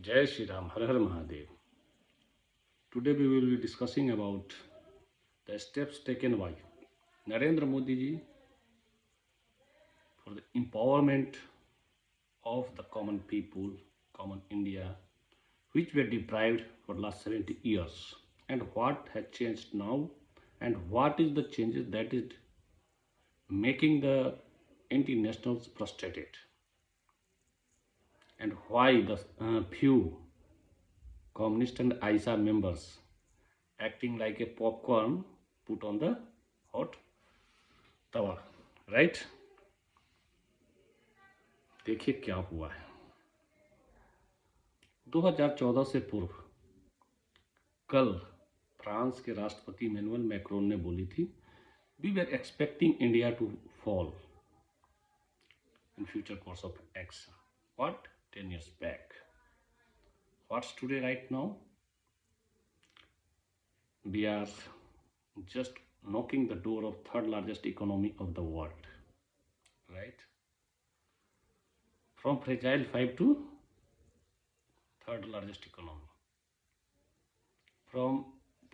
Jai Shri Ram, Har Har Mahadev. Today we will be discussing about the steps taken by Narendra Modi ji for the empowerment of the common people, common India, which were deprived for last 70 years, and what has changed now, and what is the changes that is making the anti-nationals frustrated, and why the few communist and ISA members acting like a popcorn put on the hot Tawa right. देखिए क्या हुआ है। 2014 से पूर्व कल France के राष्ट्रपति Emmanuel Macron ने बोली थी, we were expecting India to fall in future course of action. What 10 years back, what's today right now, we are just knocking the door of third largest economy of the world, right? From fragile 5 to third largest economy, from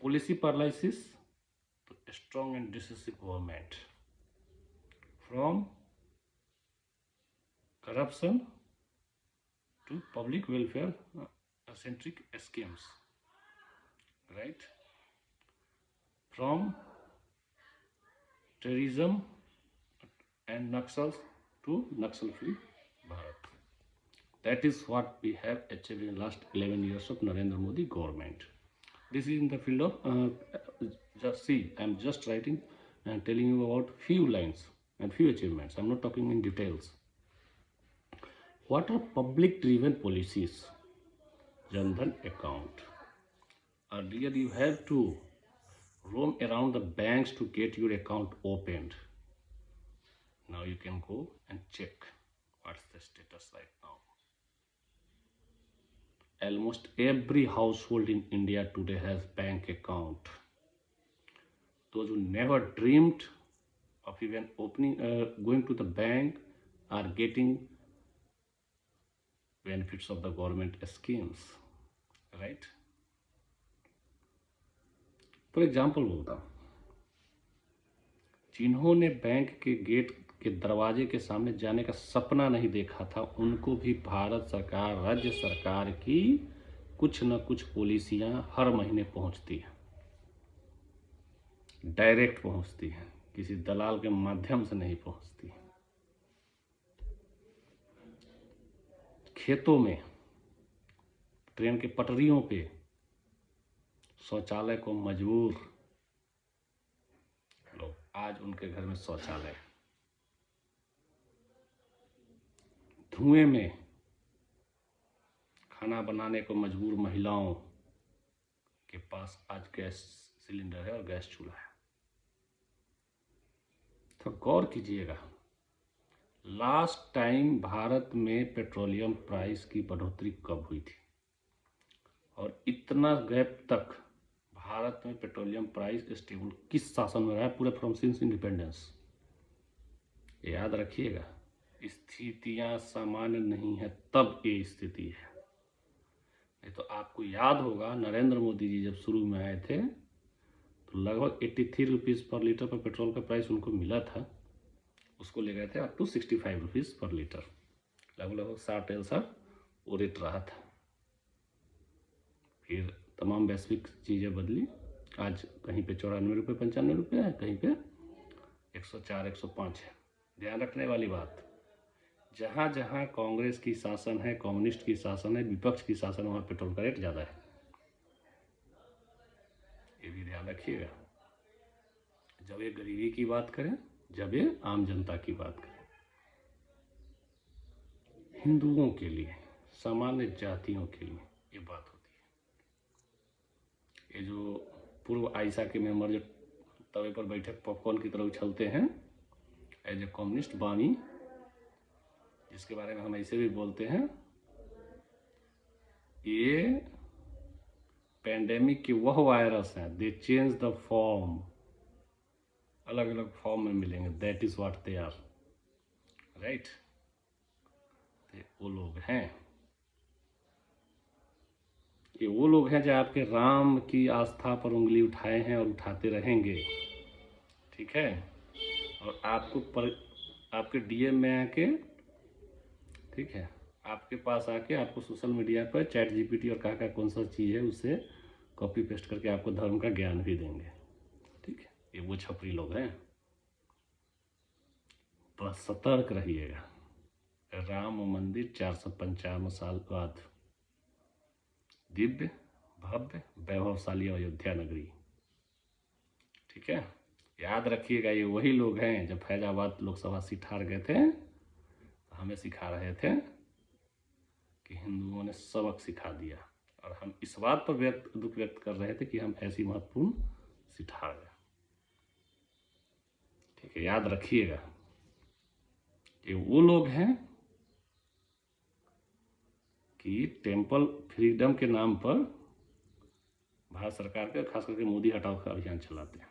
policy paralysis to strong and decisive government, from corruption to public welfare centric schemes, right? From terrorism and Naxals to Naxal-free Bharat. That is what we have achieved in the last 11 years of Narendra Modi government. This is in the field of, just see, I am just writing and telling you about few lines and few achievements. I am not talking in details. What are public driven policies? Jan Dhan account. Earlier you have to roam around the banks to get your account opened. Now you can go and check what's the status right now. Almost every household in India today has bank account. Those who never dreamed of even going to the bank are getting benefits of the government schemes, right? For example बोलता हूँ, जिन्होंने bank के gate के दरवाजे के सामने जाने का सपना नहीं देखा था, उनको भी भारत सरकार, राज्य सरकार की कुछ न कुछ पॉलिसियां हर महीने पहुंचती हैं, डायरेक्ट पहुंचती हैं, किसी दलाल के माध्यम से नहीं पहुंचती। खेतों में, ट्रेन के पटरियों पे शौचालय को मजबूर लोग, आज उनके घर में शौचालय। धुएं में खाना बनाने को मजबूर महिलाओं के पास आज गैस सिलेंडर है और गैस चूल्हा है। तो गौर कीजिएगा, लास्ट टाइम भारत में पेट्रोलियम प्राइस की बढ़ोतरी कब हुई थी, और इतना गैप तक भारत में पेट्रोलियम प्राइस स्टेबल किस शासन में रहा है पूरे फ्रॉम सिंस इंडिपेंडेंस। याद रखिएगा, स्थितियां सामान्य नहीं है तब ये स्थिति है। नहीं तो आपको याद होगा, नरेंद्र मोदी जी जब शुरू में आए थे तो लगभग 83 रुपीज़ पर लीटर पर पेट्रोल का प्राइस उनको मिला था, उसको ले गए थे अप टू 65 रुपीज़ पर लीटर, लगभग 60 ऐसा वो रेट रहा था। फिर तमाम वैश्विक चीज़ें बदली, आज कहीं पे 94 रुपये 95 रुपये है, कहीं पे 104 105 है। ध्यान रखने वाली बात, जहाँ जहाँ कांग्रेस की शासन है, कम्युनिस्ट की शासन है, विपक्ष की शासन है, वहाँ पेट्रोल का रेट ज़्यादा है, ये भी ध्यान रखिएगा। जब ये गरीबी की बात करें, जब ये आम जनता की बात करें, हिंदुओं के लिए, सामान्य जातियों के लिए ये बात होती है। ये जो पूर्व आइसा के मेंबर जो तवे पर बैठे पॉपकॉर्न की तरह उछलते हैं, एज ए कम्युनिस्ट बानी, जिसके बारे में हम ऐसे भी बोलते हैं, ये पैंडेमिक के वह वायरस हैं, दे चेंज द फॉर्म, अलग अलग फॉर्म में मिलेंगे, that is what they are, right. वो लोग हैं ये वो लोग हैं जो आपके राम की आस्था पर उंगली उठाए हैं और उठाते रहेंगे, ठीक है। और आपके डीएम में आके, ठीक है, आपके पास आके आपको सोशल मीडिया पर चैट जीपीटी और क्या कौन सा चीज़ है उससे कॉपी पेस्ट करके आपको धर्म का ज्ञान भी देंगे, ठीक है। ये वो छपरी लोग हैं, बस सतर्क रहिएगा। राम मंदिर 455 साल बाद दिव्य भव्य वैभवशाली अयोध्या नगरी, ठीक है। याद रखिएगा, ये वही लोग हैं जब फैजाबाद लोकसभा सीट हार गए थे तो हमें सिखा रहे थे कि हिंदुओं ने सबक सिखा दिया, और हम इस बात पर दुख व्यक्त कर रहे थे कि हम ऐसी महत्वपूर्ण सीट हार गए, ठीक है। याद रखिएगा, ये वो लोग हैं कि टेम्पल फ्रीडम के नाम पर भारत सरकार के खास करके मोदी हटाओ का अभियान चलाते हैं।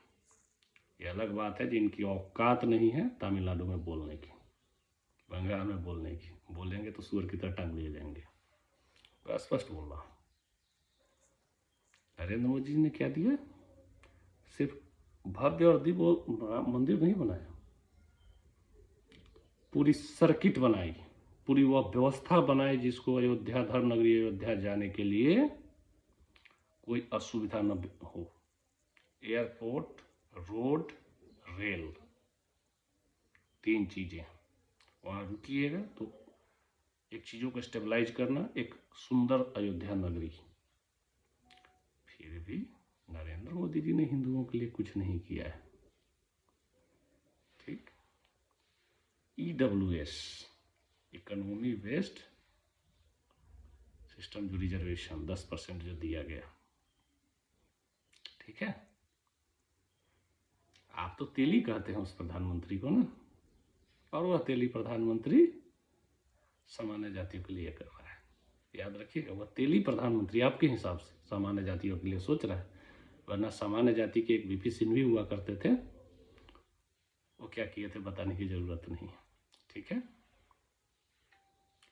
ये अलग बात है जिनकी औकात नहीं है तमिलनाडु में बोलने की, बंगाल में बोलने की, बोलेंगे तो सूअर की तरह टांग लिए जाएंगे। बड़ा स्पष्ट बोल रहा हूँ। नरेंद्र मोदी जी ने क्या दिया? सिर्फ भव्य और दिव्य मंदिर नहीं बनाया, पूरी सर्किट बनाई, पूरी वह व्यवस्था बनाई जिसको अयोध्या धर्म नगरी अयोध्या जाने के लिए कोई असुविधा न हो। एयरपोर्ट, रोड, रेल, 3 चीजें। वहाँ रुकिएगा तो एक चीज़ों को स्टेबलाइज करना, एक सुंदर अयोध्या नगरी। फिर भी नरेंद्र मोदी जी ने हिंदुओं के लिए कुछ नहीं किया है, ठीक। EWS, इकोनॉमी बेस्ड सिस्टम, जो रिजर्वेशन 10% जो दिया गया, ठीक है। आप तो तेली कहते हैं उस प्रधानमंत्री को ना, और वह तेली प्रधानमंत्री सामान्य जातियों के लिए कर रहा है। याद रखिएगा, वह तेली प्रधानमंत्री आपके हिसाब से सामान्य जातियों के लिए सोच रहा है, वरना सामान्य जाति के एक वीपी सिंह हुआ करते थे, वो क्या किए थे बताने की जरूरत नहीं, ठीक है।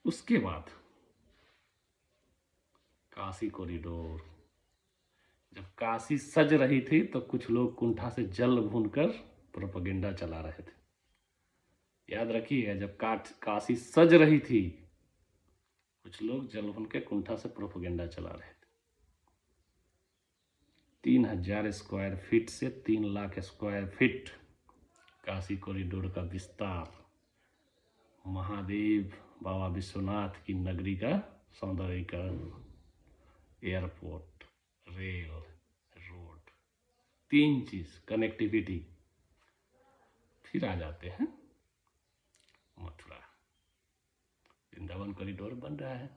उसके बाद काशी कॉरिडोर, जब काशी सज रही थी तो कुछ लोग कुंठा से जल भूनकर प्रोपेगेंडा चला रहे थे। याद रखिएगा, जब काशी सज रही थी कुछ लोग जल भून के कुंठा से प्रोपेगेंडा चला रहे थे। 3000 स्क्वायर फीट से 3 lakh square feet Kashi corridor का विस्तार, महादेव बाबा विश्वनाथ की नगरी का सौंदर्यीकरण, एयरपोर्ट, रेल, रोड, 3 चीज, कनेक्टिविटी। फिर आ जाते हैं मथुरा, वृंदावन कॉरिडोर बन रहा है।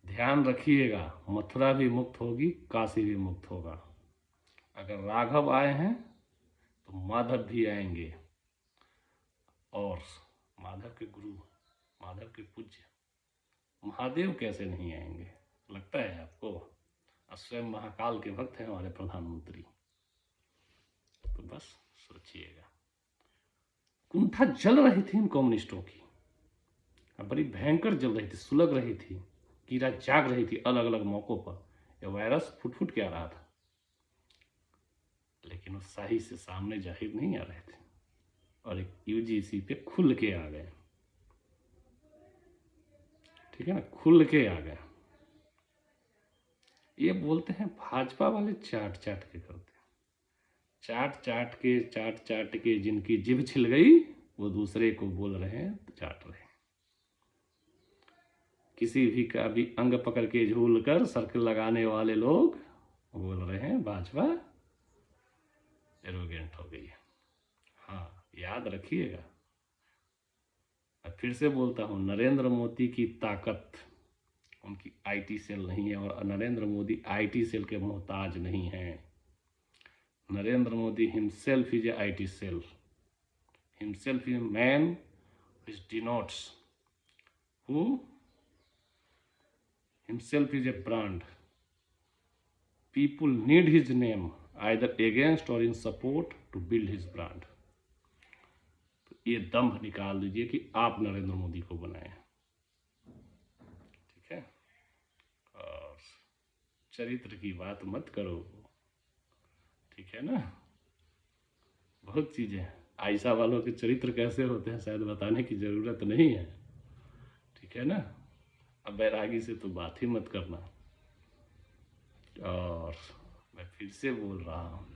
ध्यान रखिएगा, मथुरा भी मुक्त होगी, काशी भी मुक्त होगा। अगर राघव आए हैं तो माधव भी आएंगे, और माधव के गुरु, माधव के पूज्य महादेव कैसे नहीं आएंगे, लगता है आपको? स्वयं महाकाल के भक्त हैं हमारे प्रधानमंत्री। तो बस सोचिएगा, कुंठा जल रही थी इन कम्युनिस्टों की, बड़ी भयंकर जल रही थी, सुलग रही थी, कीड़ा जाग रही थी अलग अलग मौकों पर। यह वायरस फुट फुट के आ रहा था, लेकिन वो सही से सामने जाहिर नहीं आ रहे थे, और एक यूजीसी पे खुल के आ गए, ठीक है ना, खुल के आ गए। ये बोलते हैं भाजपा वाले चाट चाट के करते हैं, चाट चाट के जिनकी जिभ छिल गई वो दूसरे को बोल रहे हैं तो चाट रहे हैं। किसी भी का भी अंग पकड़ के झूल कर सर्कल लगाने वाले लोग बोल रहे हैं भाजपा एरोगेंट हो गई है। हाँ, याद रखिएगा, मैं फिर से बोलता हूँ, नरेंद्र मोदी की ताकत उनकी आईटी सेल नहीं है, और नरेंद्र मोदी आईटी सेल के मोहताज नहीं है। Narendra Modi himself is a IT cell, himself is a man which denotes who himself is a brand. People need his name either against or in support to build his brand. तो ये दम्भ निकाल दीजिए कि आप नरेंद्र मोदी को बनाएं, ठीक है। और चरित्र की बात मत करो, ठीक है ना। बहुत चीज़ें आयशा वालों के चरित्र कैसे होते हैं शायद बताने की ज़रूरत नहीं है, ठीक है ना। अब बैरागी से तो बात ही मत करना। और मैं फिर से बोल रहा हूँ,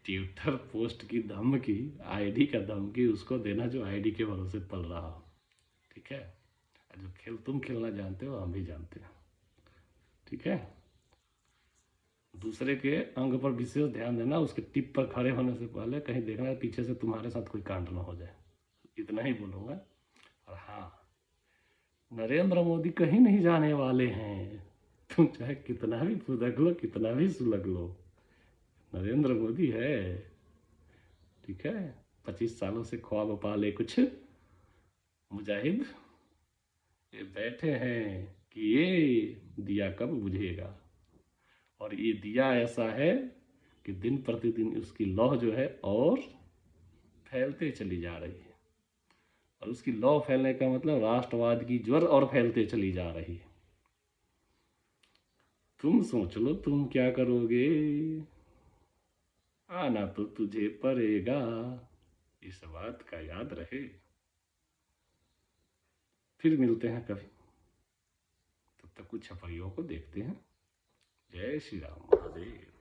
ट्विटर पोस्ट की धमकी, आईडी का धमकी उसको देना जो आईडी के भरोसे पल रहा हो, ठीक है। जो खेल तुम खेलना जानते हो हम भी जानते हैं, ठीक है। दूसरे के अंग पर विशेष ध्यान देना, उसके टिप पर खड़े होने से पहले कहीं देखना पीछे से तुम्हारे साथ कोई कांड ना हो जाए, इतना ही बोलूँगा। और हाँ, नरेंद्र मोदी कहीं नहीं जाने वाले हैं, तुम चाहे कितना भी फुदक लो, कितना भी सुलग लो, नरेंद्र मोदी है, ठीक है। 25 सालों से ख्वाब पाले कुछ मुजाहिद, ये बैठे हैं कि ये दिया कब बुझेगा। और ये दिया ऐसा है कि दिन प्रतिदिन उसकी लौ जो है और फैलते चली जा रही है। और उसकी लौ फैलने का मतलब राष्ट्रवाद की ज्वर और फैलते चली जा रही है। तुम सोच लो तुम क्या करोगे, आना तो तुझे पड़ेगा, इस बात का याद रहे। फिर मिलते हैं कभी, तब तक कुछ छपाइयों को देखते हैं। जय श्री राम, महादेव।